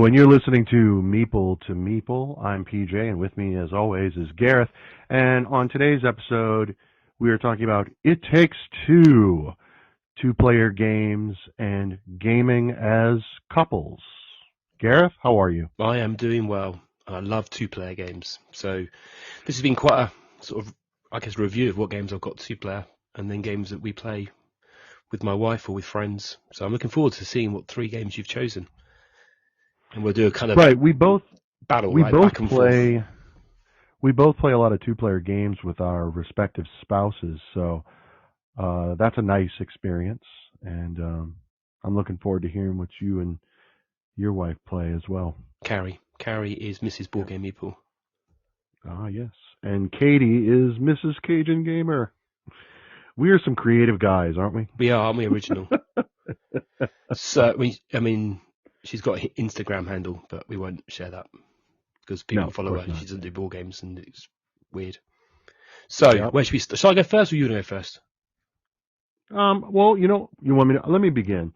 Hello, and you're listening to Meeple. I'm PJ, and with me, as always, is Gareth. And on today's episode, we are talking about It Takes Two, two-player games, and gaming as couples. Gareth, how are you? I am doing well. I love two-player games. So this has been quite a sort of, I guess, review of what games I've got two-player, and then games that we play with my wife or with friends. So I'm looking forward to seeing what three games you've chosen. And we'll do a kind of battle, right? Back and forth. We both play a lot of two-player games with our respective spouses, so that's a nice experience, and I'm looking forward to hearing what you and your wife play as well. Carrie is Mrs. Board Game Meeple. Ah, yes. And Katie is Mrs. Cajun Gamer. We are some creative guys, aren't we? We are, aren't we? Original. So, I mean, she's got an Instagram handle, but we won't share that because people follow her. She doesn't do board games, and it's weird. So, where should we start? Shall I go first, or you want to go first? Well, you want me to? Let me begin.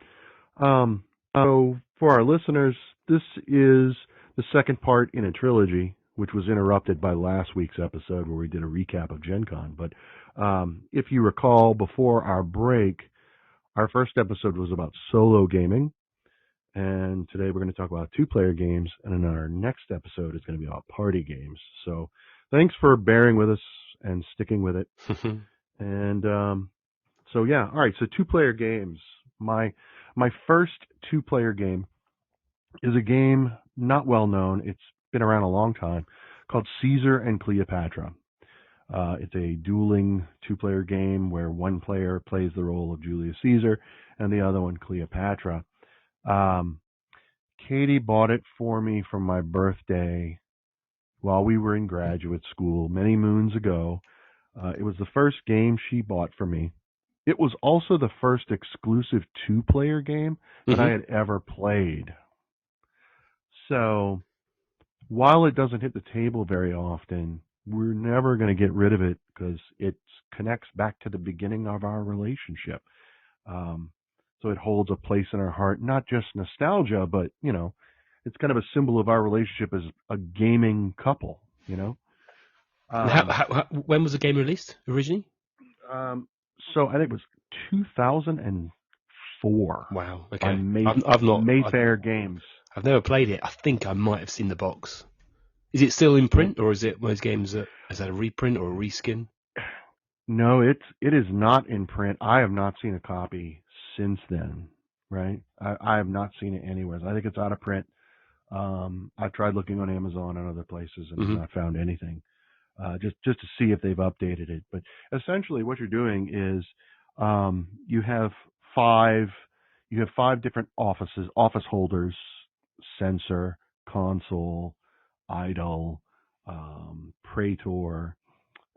So, for our listeners, this is the second part in a trilogy, which was interrupted by last week's episode where we did a recap of Gen Con. But if you recall, before our break, our first episode was about solo gaming. And today we're going to talk about two-player games. And then our next episode is going to be about party games. So thanks for bearing with us and sticking with it. And so, yeah. All right. So two-player games. My first two-player game is a game not well known. It's been around a long time, called Caesar and Cleopatra. It's a dueling two-player game where one player plays the role of Julius Caesar and the other one Cleopatra. Katie bought it for me for my birthday while we were in graduate school many moons ago. It was the first game she bought for me. It was also the first exclusive two-player game that I had ever played. So while it doesn't hit the table very often, we're never going to get rid of it because it connects back to the beginning of our relationship. So it holds a place in our heart, not just nostalgia, but, it's kind of a symbol of our relationship as a gaming couple, When was the game released originally? So I think it was 2004. Wow. Okay. On Mayfair Games. I've never played it. I think I might have seen the box. Is it still in print, or is it one of those games that is that a reprint or a reskin? No, it is not in print. I have not seen a copy since then. Right? I have not seen it anywhere. I think it's out of print. I've tried looking on Amazon and other places and not found anything. Just to see if they've updated it. But essentially, what you're doing is you have five different office holders: censor, consul, idol, praetor,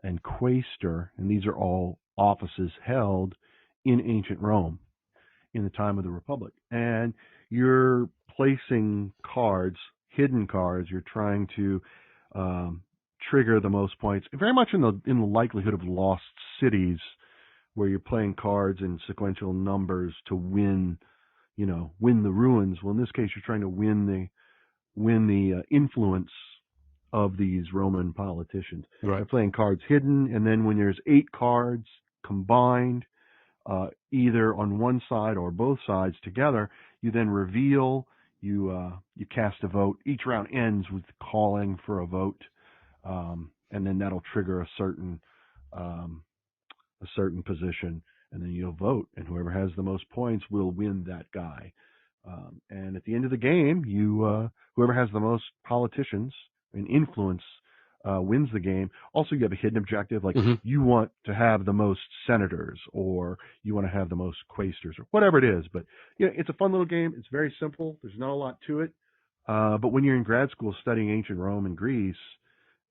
and quaestor, and these are all offices held in ancient Rome in the time of the Republic. And you're placing cards, hidden cards. You're trying to trigger the most points, very much in the likelihood of lost cities, where you're playing cards in sequential numbers to win the ruins. Well, in this case, you're trying to win the influence of these Roman politicians. Right. They're playing cards hidden, and then when there's 8 cards combined, either on one side or both sides together, you then reveal. You cast a vote. Each round ends with calling for a vote, and then that'll trigger a certain position, and then you'll vote, and whoever has the most points will win that guy. And at the end of the game, whoever has the most politicians and influence wins the game. Also, you have a hidden objective, like you want to have the most senators, or you want to have the most quaestors, or whatever it is. But it's a fun little game. It's very simple. There's not a lot to it. But when you're in grad school studying ancient Rome and Greece,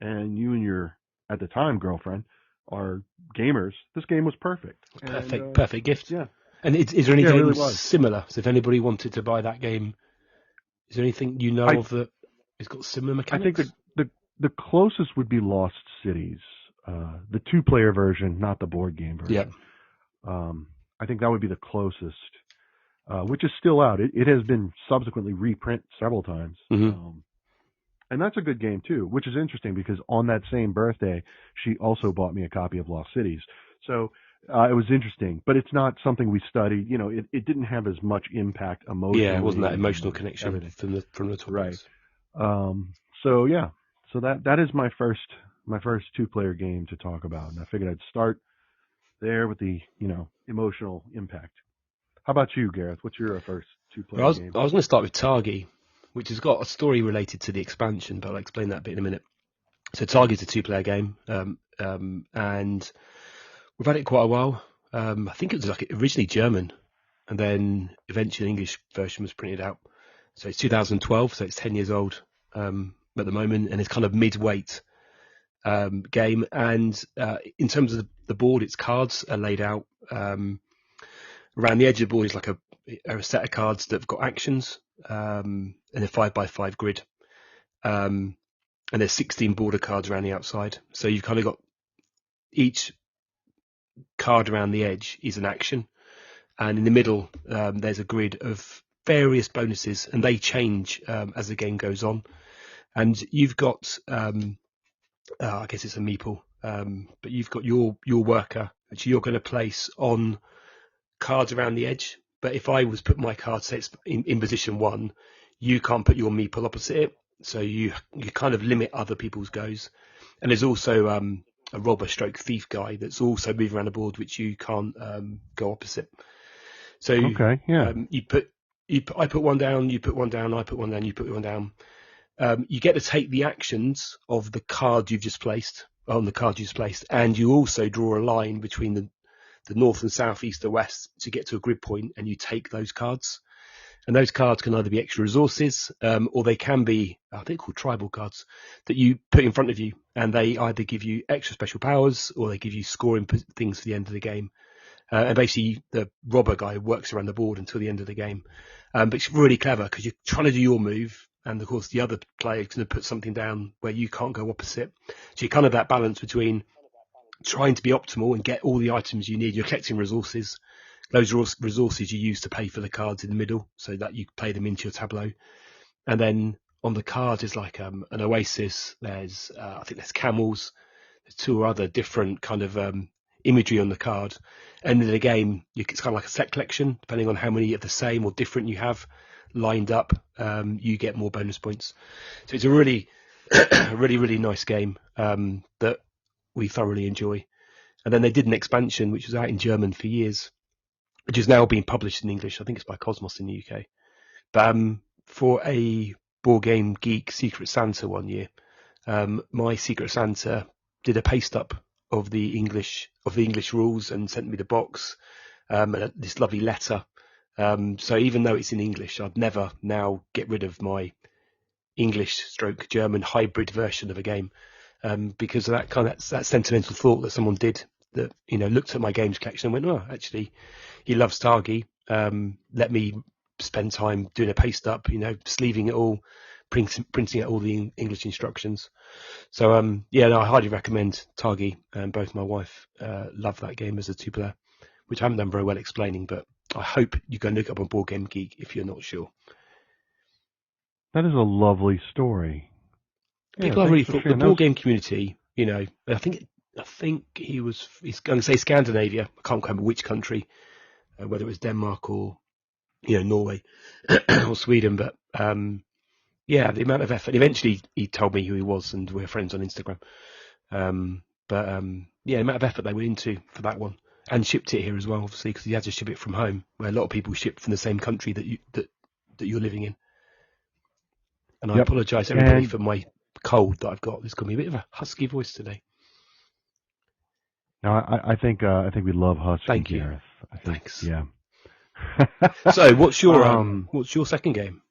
and you and your, at the time, girlfriend are gamers, this game was perfect. Perfect gift. Yeah. And is there any games really similar? So if anybody wanted to buy that game, is there anything of that has got similar mechanics? I think the closest would be Lost Cities, the two-player version, not the board game version. Yeah. I think that would be the closest. which is still out. It has been subsequently reprint several times. Mm-hmm. And that's a good game too, which is interesting because on that same birthday, she also bought me a copy of Lost Cities. So it was interesting, but it's not something we studied. You know, it didn't have as much impact emotionally. Yeah, it wasn't that and emotional connection everything. from the Right. topics. So yeah, so that is my first 2-player game to talk about, and I figured I'd start there with the emotional impact. How about you, Gareth? What's your first Well, I 2-player was game? I was going to start with Targi, which has got a story related to the expansion, but I'll explain that bit in a minute. So Targi is a 2-player game, and we've had it quite a while. I think it was like originally German, and then eventually an English version was printed out. So it's 2012, so it's 10 years old at the moment, and it's kind of mid-weight game. And in terms of the board, its cards are laid out. Around the edge of the board is like a set of cards that have got actions, and a 5x5 grid. And there's 16 border cards around the outside. So you've kind of got each card around the edge is an action. And in the middle, there's a grid of various bonuses, and they change as the game goes on. And you've got, I guess it's a meeple, but you've got your worker, which you're going to place on cards around the edge. But if I was put my card, say it's in position 1, you can't put your meeple opposite it. So you kind of limit other people's goes. And there's also a robber stroke thief guy that's also moving around the board, which you can't go opposite. So Okay, yeah. I put one down, you put one down, I put one down, you put one down. You get to take the actions of the card you've just placed on the card you just placed, and you also draw a line between the north and south, east or west to get to a grid point, and you take those cards. And those cards can either be extra resources, or they can be, I think, called tribal cards that you put in front of you, and they either give you extra special powers or they give you scoring things for the end of the game. And basically, the robber guy works around the board until the end of the game. But it's really clever because you're trying to do your move, and of course, the other player is going to put something down where you can't go opposite. So you're kind of that balance between trying to be optimal and get all the items you need. You're collecting resources. Those resources you use to pay for the cards in the middle so that you play them into your tableau. And then on the cards is like an oasis. There's, I think there's camels. There's 2 or other different kind of imagery on the card. And in the game, it's kind of like a set collection, depending on how many of the same or different you have lined up. You get more bonus points. So it's a really, really nice game that we thoroughly enjoy. And then they did an expansion, which was out in German for years, which is now being published in English. I think it's by Cosmos in the UK. But for a Board Game Geek Secret Santa one year, my Secret Santa did a paste up of the English rules and sent me the box and this lovely letter. So even though it's in English, I'd never now get rid of my English/German hybrid version of a game because of that sentimental thought that someone did that looked at my games collection and went, oh, actually, he loves Targi. Let me spend time doing a paste up, sleeving it all, printing out all the English instructions. So I highly recommend Targi. And both my wife love that game as a 2-player, which I haven't done very well explaining, but I hope you go look up on Board Game Geek if you're not sure. That is a lovely story. People are really thought the board game community, I think he's going to say Scandinavia. I can't remember which country, whether it was Denmark or Norway or Sweden, but the amount of effort. Eventually, he told me who he was, and we're friends on Instagram. The amount of effort they went into for that one, and shipped it here as well, obviously, because he had to ship it from home, where a lot of people ship from the same country that you're living in. And I apologise, everybody, for my cold that I've got. There's going to be a bit of a husky voice today. No, I think we love husky. Thank you. Gareth. Thanks. Yeah. So, what's your second game?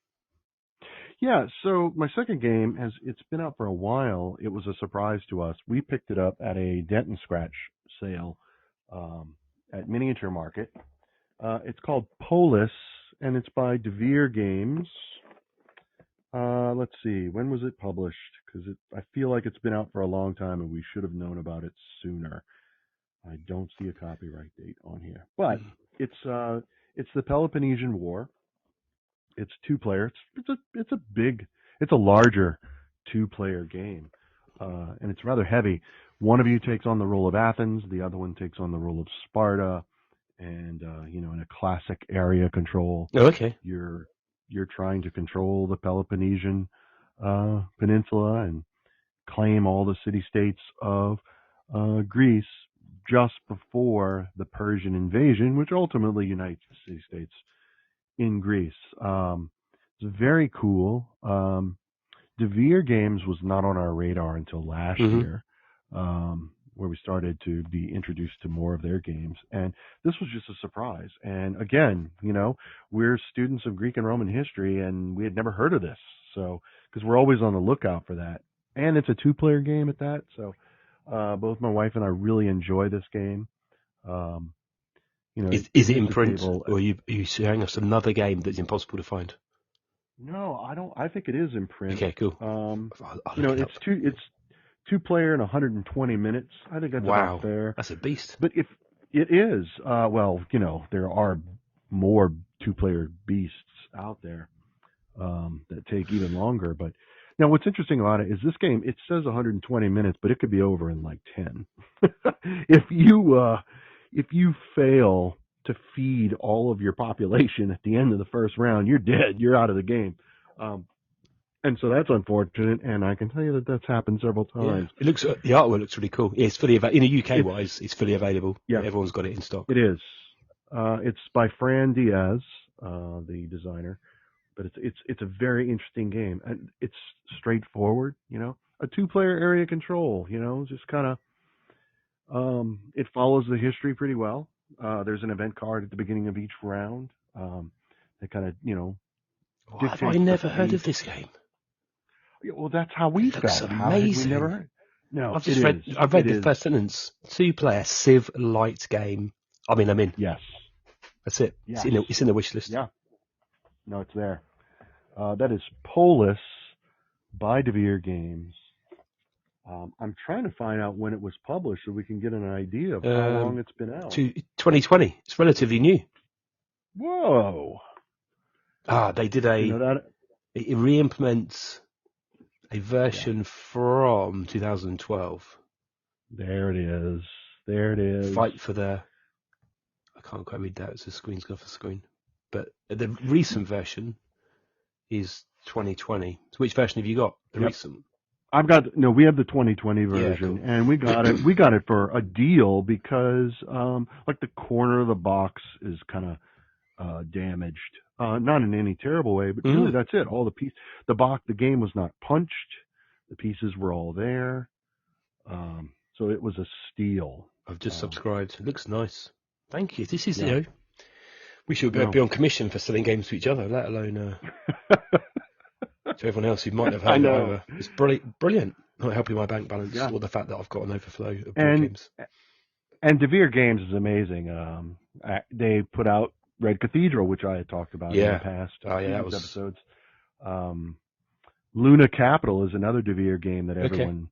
Yeah, so my second game it's been out for a while. It was a surprise to us. We picked it up at a Dent and Scratch sale at Miniature Market. It's called Polis, and it's by DeVere Games. Let's see, when was it published? Because I feel like it's been out for a long time, and we should have known about it sooner. I don't see a copyright date on here, but it's It's the Peloponnesian War. It's 2-player. It's a larger 2-player game, and it's rather heavy. One of you takes on the role of Athens, the other one takes on the role of Sparta, and in a classic area control, Oh, okay. you're trying to control the Peloponnesian peninsula and claim all the city-states of Greece just before the Persian invasion, which ultimately unites the city-states in Greece. It's very cool. Devere Games was not on our radar until last year, where we started to be introduced to more of their games. And this was just a surprise. And again, we're students of Greek and Roman history, and we had never heard of this. So, because we're always on the lookout for that. And it's a 2-player game at that. So, both my wife and I really enjoy this game. Is it in print, or are you showing us another game that's impossible to find? No, I don't. I think it is in print. Okay, cool. It's 2-player and 120 minutes. I think that's about fair. That's a beast. But if it is, there are more 2-player beasts out there that take even longer. But now, what's interesting about it is this game. It says 120 minutes, but it could be over in like 10. If you fail to feed all of your population at the end of the first round, you're dead. You're out of the game. And so that's unfortunate, and I can tell you that that's happened several times. Yeah. The artwork looks really cool. Yeah, it's fully in the UK wise. It's fully available. Yeah, everyone's got it in stock. It is. It's by Fran Diaz, the designer, but it's a very interesting game, and it's straightforward. A 2-player area control. Just kind of. It follows the history pretty well. There's an event card at the beginning of each round. That kind of Have I never heard of this game? Well, that's how we felt. Looks amazing. We never heard. No, I've read the first sentence. 2-player Civ light game. I'm in. Yes, that's it. Yes. It's in the wish list. Yeah. No, it's there. That is Polis by Devere Games. I'm trying to find out when it was published so we can get an idea of how long it's been out. 2020. It's relatively new. Whoa. They did it re-implements a version from 2012. There it is. Fight for the... I can't quite read that. It's a screen's gone off the screen. But the recent version is 2020. So which version have you got? The recent? We have the 2020 version, and we got it. We got it for a deal because, like, the corner of the box is kind of damaged. Not in any terrible way, but really that's it. All the game was not punched. The pieces were all there. So it was a steal. I've just subscribed. It looks nice. Thank you. This is, we should be on commission for selling games to each other, let alone to everyone else who might have had it over. It's brilliant. Not helping my bank balance or the fact that I've got an overflow of board games. And Devere Games is amazing. They put out Red Cathedral, which I had talked about in the past episodes. Luna Capital is another Devere game that everyone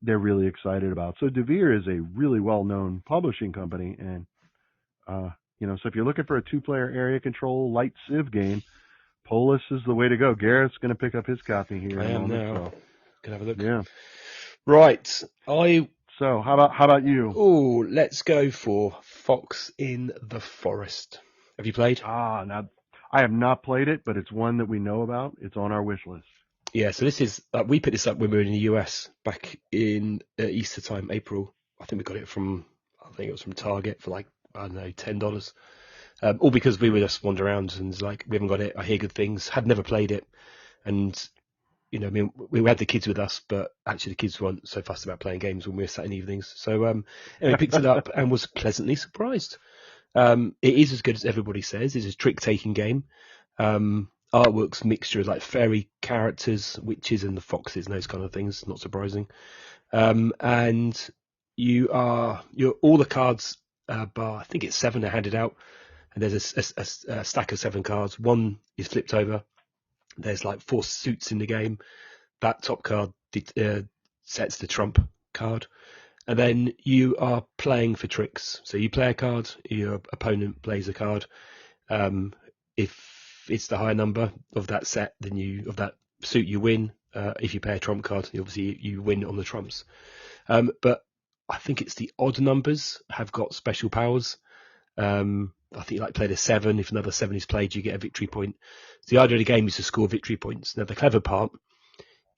they're really excited about. So Devere is a really well-known publishing company, and so if you're looking for a 2-player area control light Civ game, Polis is the way to go. Gareth's going to pick up his copy here. I am now. So. Can have a look. Yeah. Right. So how about you? Oh, let's go for Fox in the Forest. Have you played? Now I have not played it, but it's one that we know about. It's on our wish list. Yeah. So this is we picked this up when we were in the US back in Easter time, April. I think we got it from Target for $10. All because we were just wandering around and we haven't got it. I hear good things. Had never played it, and we had the kids with us, but actually the kids weren't so fussed about playing games when we were sat in evenings. So anyway, picked it up and was pleasantly surprised. It is as good as everybody says. It's a trick-taking game. Artwork's mixture of fairy characters, witches, and the foxes and those kind of things. Not surprising. And you're all the cards. I think it's 7 are handed out. And there's a stack of 7 cards. One is flipped over. There's 4 suits in the game. That top card sets the trump card. And then you are playing for tricks. So you play a card, your opponent plays a card. If it's the higher number of that set, of that suit, you win. If you pay a trump card, obviously you win on the trumps. But I think it's the odd numbers have got special powers. I think you like played a 7. If another 7 is played, you get a victory point. So the idea of the game is to score victory points. Now, the clever part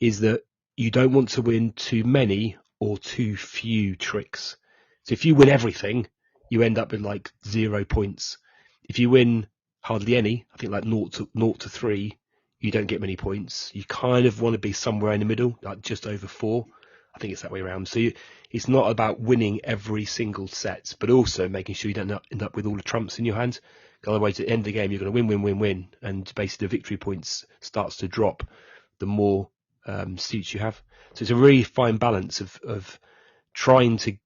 is that you don't want to win too many or too few tricks. So if you win everything, you end up with like 0 points. If you win hardly any, I think like 0 to 3, you don't get many points. You kind of want to be somewhere in the middle, like just over 4. I think it's that way around. So it's not about winning every single set, but also making sure you don't end up with all the trumps in your hand. Otherwise, at the end of the game, you're going to win, and basically the victory points starts to drop the more suits you have. So it's a really fine balance of trying to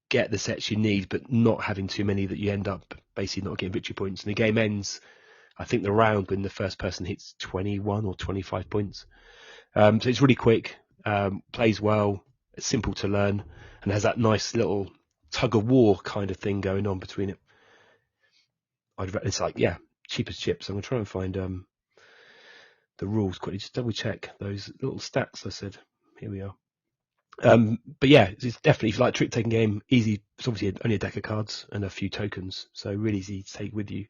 get the sets you need, but not having too many that you end up basically not getting victory points. And the game ends, I think, the round when the first person hits 21 or 25 points. So it's really quick. Plays well, it's simple to learn, and has that nice little tug of war kind of thing going on between it. It's like, cheap as chips. I'm going to try and find the rules quickly, just double check those little stats I said. Here we are. But yeah, it's definitely, if you like a trick taking game, easy. It's obviously only a deck of cards and a few tokens, so really easy to take with you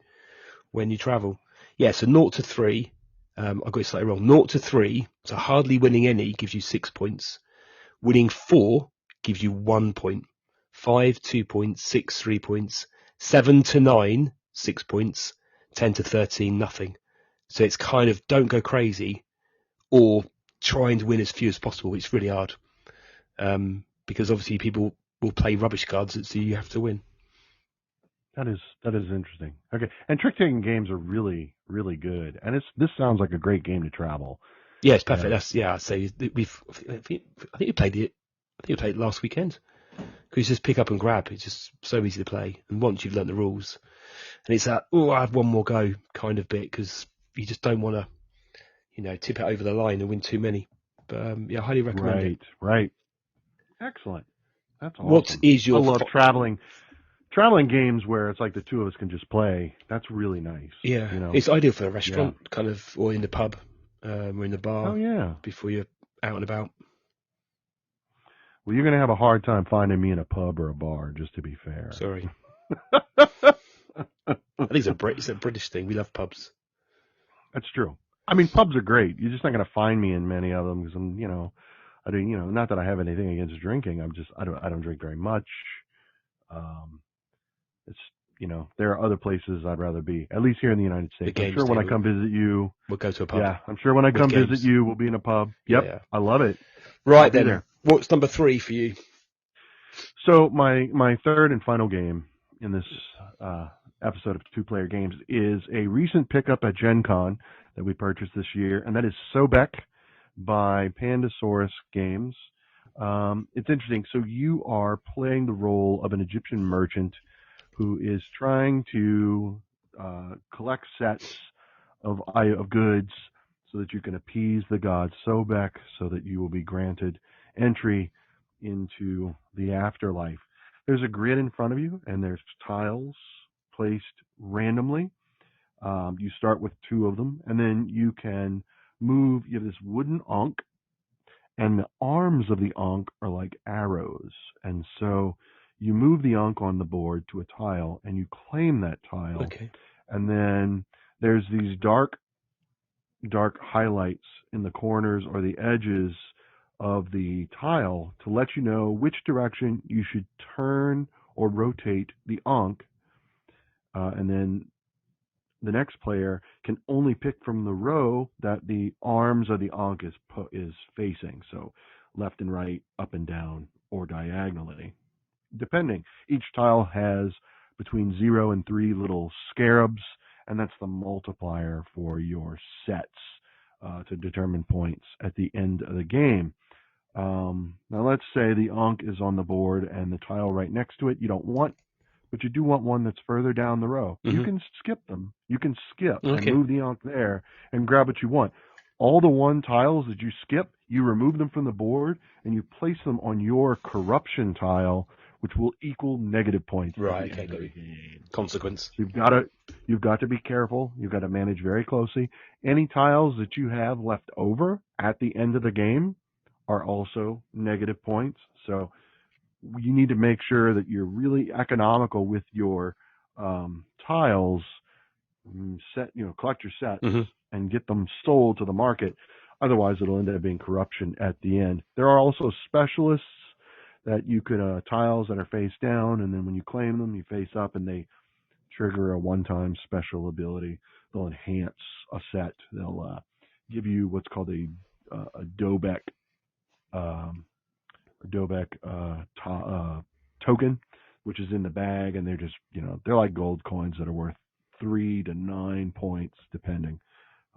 when you travel. Yeah, so 0 to 3. I got it slightly wrong. 0 to 3, so hardly winning any gives you 6 points. Winning 4 gives you 1 point. 5, 2 points. 6, 3 points. 7 to 9, 6 points. 10 to 13, nothing. So it's kind of don't go crazy or trying to win as few as possible. It's really hard because obviously people will play rubbish cards, so you have to win. That is interesting. Okay, and trick taking games are really, really good, and this sounds like a great game to travel. Yeah, it's perfect. I'd say I think we played it. I think we played it last weekend because you just pick up and grab. It's just so easy to play, and once you've learnt the rules, and it's that I have one more go kind of bit because you just don't want to, tip it over the line and win too many. But I highly recommend it. Right. Excellent. That's awesome. What is your? I love traveling games where it's like the two of us can just play. That's really nice. Yeah, it's ideal for a restaurant, kind of, or in the pub, or in the bar. Oh yeah. Before you're out and about. Well, you're going to have a hard time finding me in a pub or a bar, just to be fair. Sorry. I think it's a British thing. We love pubs. That's true. I mean, pubs are great. You're just not going to find me in many of them because I'm, I do, not that I have anything against drinking. I don't drink very much. It's, there are other places I'd rather be, at least here in the United States. I'm sure when I come visit you, we'll go to a pub. Yeah, I'm sure when I come visit you, we'll be in a pub. Yep, yeah. I love it. Right then, what's number 3 for you? So my third and final game in this episode of Two Player Games is a recent pickup at Gen Con that we purchased this year, and that is Sobek by Pandasaurus Games. It's interesting. So you are playing the role of an Egyptian merchant who is trying to collect sets of goods so that you can appease the god Sobek, so that you will be granted entry into the afterlife. There's a grid in front of you, and there's tiles placed randomly. You start with 2 of them, and then you can move. You have this wooden ankh, and the arms of the ankh are like arrows. And so you move the ankh on the board to a tile, and you claim that tile. Okay. And then there's these dark highlights in the corners or the edges of the tile to let you know which direction you should turn or rotate the ankh. And then the next player can only pick from the row that the arms of the ankh is facing. So left and right, up and down, or diagonally, depending. Each tile has between 0 and 3 little scarabs, and that's the multiplier for your sets to determine points at the end of the game. Now let's say the ankh is on the board and the tile right next to it you don't want, but you do want one that's further down the row. Mm-hmm. You can skip them. You can skip and move the ankh there and grab what you want. All the 1 tiles that you skip, you remove them from the board and you place them on your corruption tile which will equal negative points at Right. the Okay. end Got of the you. game. Consequence. So you've got to be careful. You've got to manage very closely. Any tiles that you have left over at the end of the game are also negative points. So you need to make sure that you're really economical with your tiles. Collect your sets Mm-hmm. and get them sold to the market. Otherwise, it'll end up being corruption at the end. There are also specialists that you can tiles that are face down, and then when you claim them, you face up, and they trigger a one-time special ability. They'll enhance a set. They'll give you what's called a Dobek token, which is in the bag, and they're just they're like gold coins that are worth 3 to 9 points depending.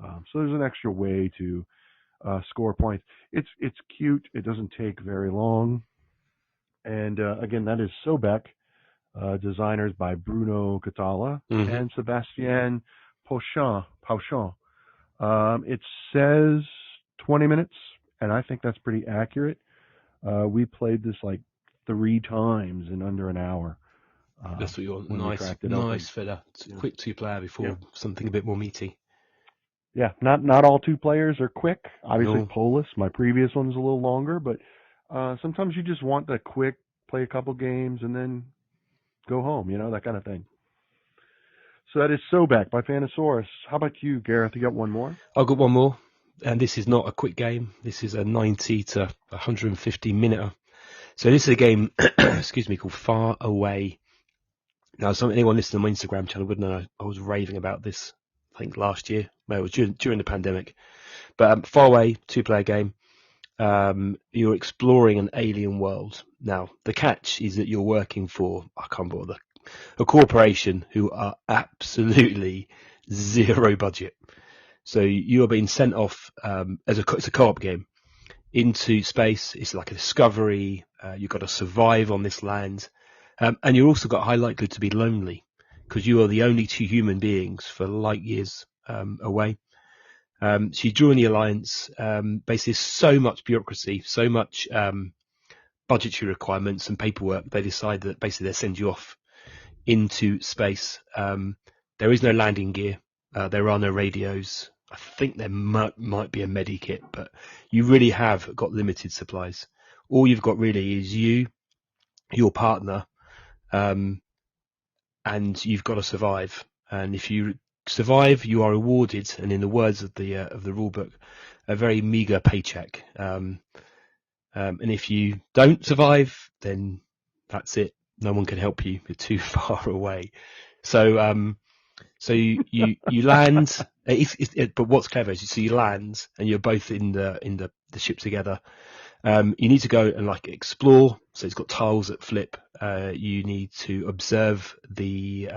So there's an extra way to score points. It's cute. It doesn't take very long. And again, that is Sobek, designers by Bruno Catala Mm-hmm. and Sebastien Pauchon. It says 20 minutes, and I think that's pretty accurate. We played this like 3 times in under an hour. That's what you want. When we Nice, cracked it open. nice filler. Quick 2-player before something a bit more meaty. Yeah, not all 2 players are quick. Obviously, No. Polis, my previous one's a little longer, but sometimes you just want the quick, play a couple games, and then go home, that kind of thing. So that is Sobek by Phantosaurus. How about you, Gareth? You got one more? I've got one more, and this is not a quick game. This is a 90 to 150 minute. So this is a game, excuse me, called Far Away. Now, anyone listening on my Instagram channel would know I was raving about this, I think last year. Well, it was during the pandemic. But Far Away, 2-player game. You're exploring an alien world. Now, the catch is that you're working for, I can't bother, a corporation who are absolutely zero budget. So you are being sent off it's a co-op game into space. It's like a discovery. You've got to survive on this land, and you're also got high likelihood to be lonely because you are the only 2 human beings for light years away. So you join the alliance. Basically, so much bureaucracy, so much budgetary requirements and paperwork. They decide that basically they send you off into space. There is no landing gear. There are no radios. I think there might be a medikit, but you really have got limited supplies. All you've got really is you, your partner, and you've got to survive. And if you survive, you are rewarded, and in the words of the rule book, a very meager paycheck. And if you don't survive, then that's it. No one can help you. You're too far away. So you land. But what's clever is you land, and you're both in the ship together. You need to go and explore. So it's got tiles that flip. You need to observe the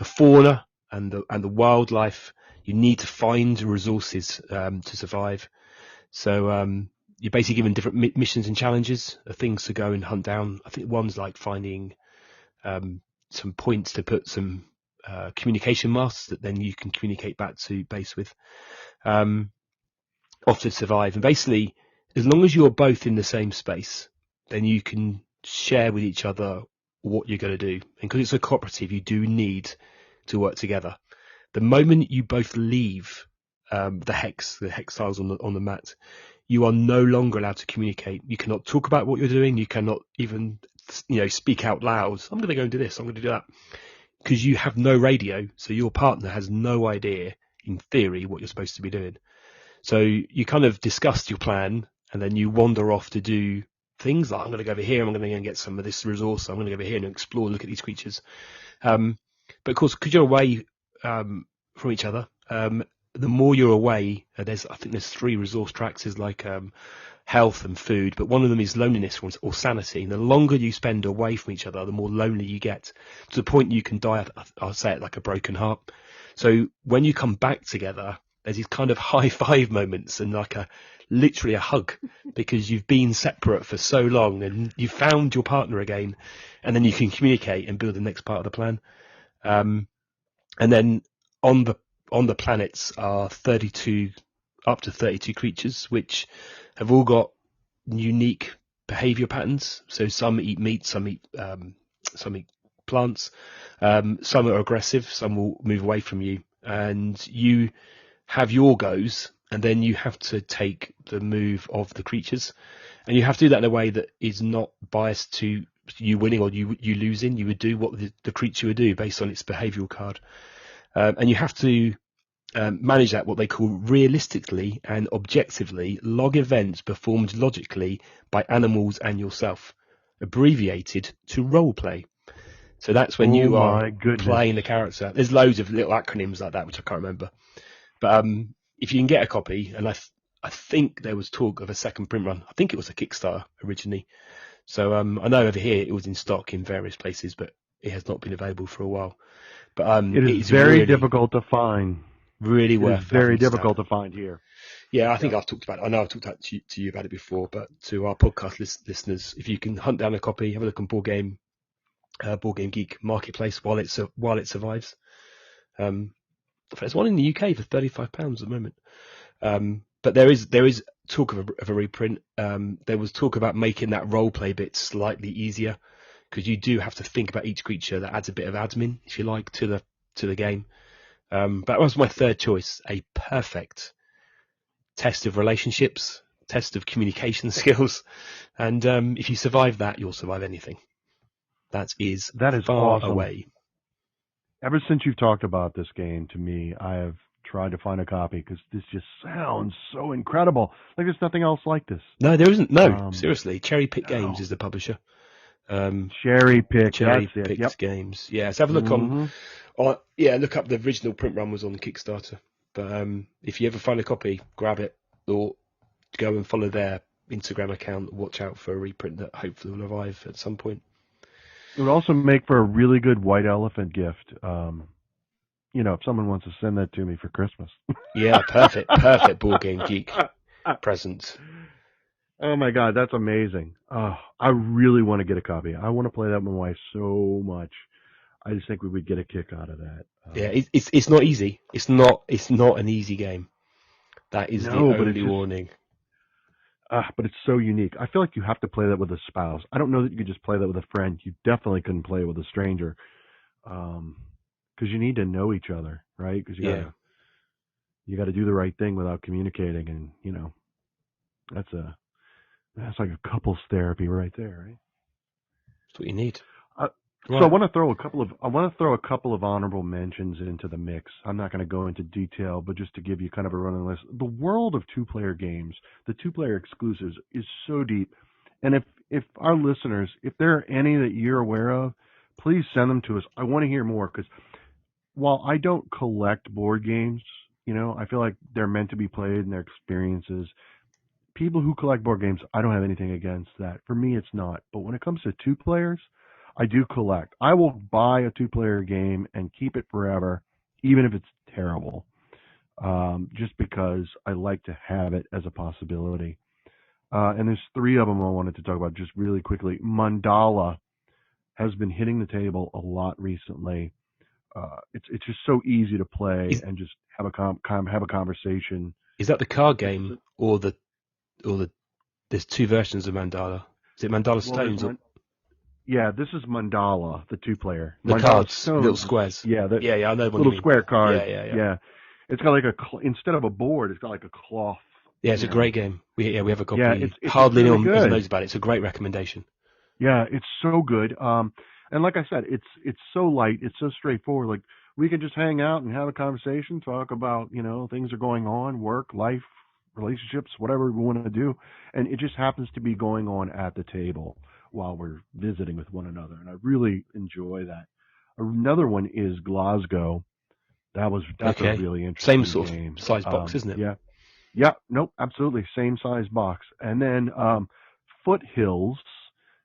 fauna and the wildlife. You need to find resources to survive. So you're basically given different missions and challenges, things to go and hunt down. I think one's like finding some points to put some communication masts that then you can communicate back to base with, off to survive. And basically, as long as you're both in the same space, then you can share with each other what you're going to do. And because it's a cooperative, you do need to work together. The moment you both leave the hex tiles on the mat, you are no longer allowed to communicate. You cannot talk about what you're doing. You cannot even speak out loud. I'm going to go and do this. I'm going to do that. Because you have no radio, so your partner has no idea, in theory, what you're supposed to be doing. So you kind of discussed your plan, and then you wander off to do things like, I'm going to go over here, I'm going to go and get some of this resource, I'm going to go over here and explore and look at these creatures. But of course, because you're away from each other, the more you're away, I think there's 3 resource tracks. There's like health and food, but one of them is loneliness or sanity. And the longer you spend away from each other, the more lonely you get, to the point you can die, I'll say it, like a broken heart. So when you come back together, there's these kind of high five moments and literally a hug, because you've been separate for so long and you've found your partner again, and then you can communicate and build the next part of the plan. And then on the planets are up to 32 creatures, which have all got unique behavior patterns. So some eat meat, some eat plants, some are aggressive, some will move away from you, and you have your goes, and then you have to take the move of the creatures, and you have to do that in a way that is not biased to you winning or you losing. You would do what the creature would do based on its behavioural card, and you have to manage that what they call realistically and objectively log events performed logically by animals and yourself, abbreviated to role play. So that's when you are playing the character. There's loads of little acronyms like that, which I can't remember. But if you can get a copy, and I think there was talk of a second print run. I think it was a Kickstarter originally. So I know over here it was in stock in various places, but it has not been available for a while. But it is very really difficult to find. Really worth. It's very difficult to find here. Yeah, I think I've talked about it. I know I've talked to you about it before, but to our podcast listeners, if you can hunt down a copy, have a look on Board Game Geek Marketplace while it survives. There's one in the UK for £35 at the moment. But there is talk of a reprint. There was talk about making that role play bit slightly easier, because you do have to think about each creature. That adds a bit of admin, if you like, to the game. But that was my third choice, a perfect test of relationships, test of communication skills, and if you survive that, you'll survive anything. That is far awesome. away. Ever since you've talked about this game to me, I have tried to find a copy because this just sounds so incredible. Like there's nothing else like this. No, there isn't. No, seriously. Cherry Pick Games is the publisher. Cherry Pick Games. Yeah, so have a look on. Look up the original print run was on Kickstarter. But if you ever find a copy, grab it or go and follow their Instagram account. Watch out for a reprint that hopefully will arrive at some point. It would also make for a really good white elephant gift. If someone wants to send that to me for Christmas. Yeah, perfect Board Game Geek present. Oh my God, that's amazing. I really want to get a copy. I want to play that with my wife so much. I just think we would get a kick out of that. Yeah, it's not easy. It's not an easy game. That is the only warning. But it's so unique. I feel like you have to play that with a spouse. I don't know that you could just play that with a friend. You definitely couldn't play it with a stranger, because you need to know each other, right? Because you got to do the right thing without communicating, and that's like a couples therapy right there, right? That's what you need. So I want to throw a couple of honorable mentions into the mix. I'm not going to go into detail, but just to give you kind of a running list. The world of two-player games, the two-player exclusives, is so deep. And if our listeners, if there are any that you're aware of, please send them to us. I want to hear more, because while I don't collect board games, I feel like they're meant to be played and they're experiences. People who collect board games, I don't have anything against that. For me, it's not. But when it comes to two players, I do collect. I will buy a two-player game and keep it forever, even if it's terrible, just because I like to have it as a possibility. And there's three of them I wanted to talk about just really quickly. Mandala has been hitting the table a lot recently. It's just so easy to play and just have a conversation. Is that the card game or there's two versions of Mandala? Is it Mandala Stones? Yeah, this is Mandala, the two-player. The Mandala cards, Stones, little squares. Yeah, I know what little you mean. Square cards. Yeah. It's got like instead of a board, it's got like a cloth. Yeah, it's a great game. We have a copy. Yeah, it's hardly really anyone knows about it. It's a great recommendation. Yeah, it's so good. And like I said, it's so light, it's so straightforward. Like we can just hang out and have a conversation, talk about things are going on, work, life, relationships, whatever we want to do, and it just happens to be going on at the table while we're visiting with one another, and I really enjoy that. Another one is Glasgow. That's a really interesting Same sort game. of size box, isn't it? Yeah, nope, absolutely same size box. And then Foothills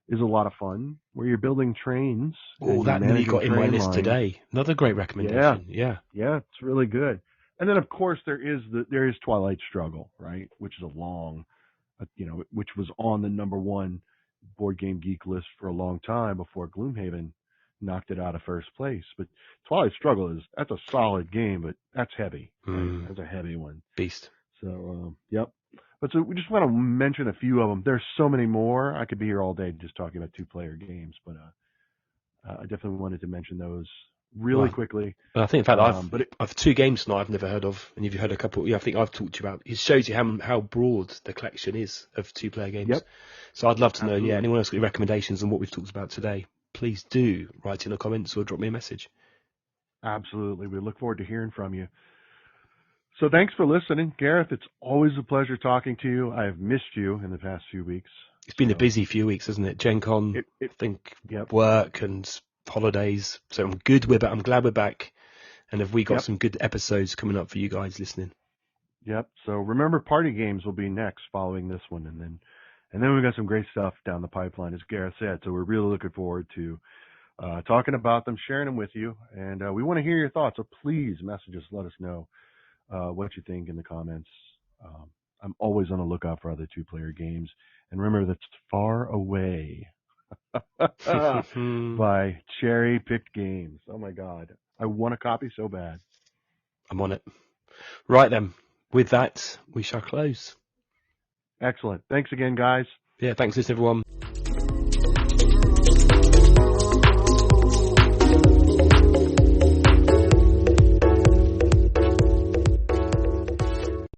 is a lot of fun, where you're building trains. Oh, that nearly got in my list today. Another great recommendation. Yeah, it's really good. And then of course there is Twilight Struggle, right, which is a long, which was on the number one Board Game Geek list for a long time before Gloomhaven knocked it out of first place. But Twilight Struggle that's a solid game, but that's heavy. Right? That's a heavy one. Beast. So, yep. But so we just want to mention a few of them. There's so many more. I could be here all day just talking about two-player games, but I definitely wanted to mention those really Well, quickly. I think, in fact, But I've two games tonight I've never heard of, and you've heard a couple. Yeah, I think I've talked to you about. It shows you how broad the collection is of two-player games. yep, So I'd love to know. Yeah, absolutely. anyone else got any recommendations on what we've talked about today? Please do write in the comments or drop me a message. Absolutely. We look forward to hearing from you. So thanks for listening. Gareth, it's always a pleasure talking to you. I have missed you in the past few weeks. It's been a busy few weeks, hasn't it? Gen Con, I think, Yep. work and holidays. So I'm good. I'm glad we're back. And have we got some good episodes coming up for you guys listening? Yep. So remember, party games will be next following this one. And then we've got some great stuff down the pipeline, as Gareth said. So we're really looking forward to talking about them, sharing them with you. And we want to hear your thoughts. So please message us. Let us know what you think in the comments. I'm always on the lookout for other two-player games. And remember, that's Far Away by Cherry Picked Games. Oh, my God. I want a copy so bad. I'm on it. Right then. With that, we shall close. Excellent. Thanks again, guys. Yeah, thanks, everyone.